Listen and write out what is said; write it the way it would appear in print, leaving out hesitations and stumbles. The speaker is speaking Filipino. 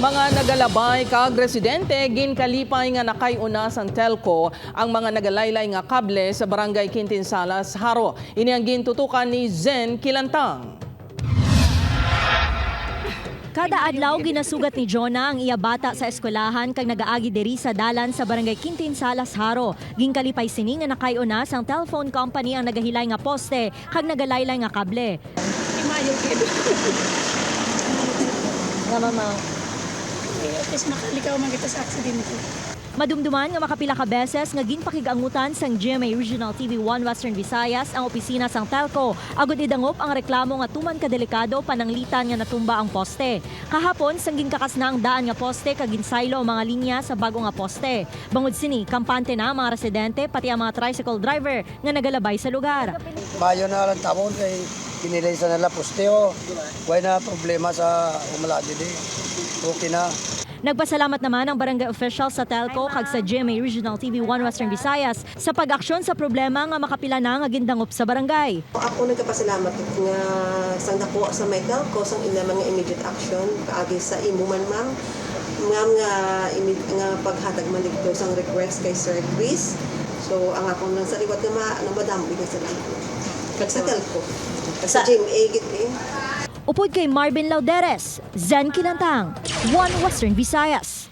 Mga nagalabay kag residente ginkalipay nga nakay-una sang telco ang mga nagalaylay nga kable sa barangay Quintinsalas, Haro. Ini ang gintutukan ni Zen Kilantang. Kada adlaw ginasugat ni Jonah ang iya bata sa eskwelahan kag nagaagi diri sa dalan sa barangay Quintinsalas, Haro. Ginkalipay sini nga nakay-una sang telephone company ang nagahilay nga poste kag nagalaylay nga kable. Nga mama, at least makalikaw man kita sa aksidente. Madumduman nga makapila ka beses nga ginpakigangutan sang GMA Regional TV1 Western Visayas ang opisina sang telco. Agud idangop ang reklamo nga tuman ka delikado pananglitan nga natumba ang poste. Kahapon sang ginkakas na ang daan nga poste kag ginsaylo ang mga linya sa bago nga poste. Bangod sini, kampante na ang mga residente pati ang mga tricycle driver nga nagalabay sa lugar. Mayo na lang tamon kay kinilay sa nila posteo. Why na problema sa umaladi di. Okay na. Nagpasalamat naman ang barangay official sa telco kag sa GMA Regional TV1 Western Visayas sa pag-aksyon sa problema nga makapila na nga gindangop sa barangay. Ako nagkapasalamat nga sang dako sa may telco sang ina mga immediate action kaagi sa imuman mang nga paghatag man dito sang request kay Sir Chris. So ang akong nang sa liwat nga madam bigay sa kag sa telco. Sa GMA gid Upod kay Marvin Lauderes, Zen Kilantang, One Western Visayas.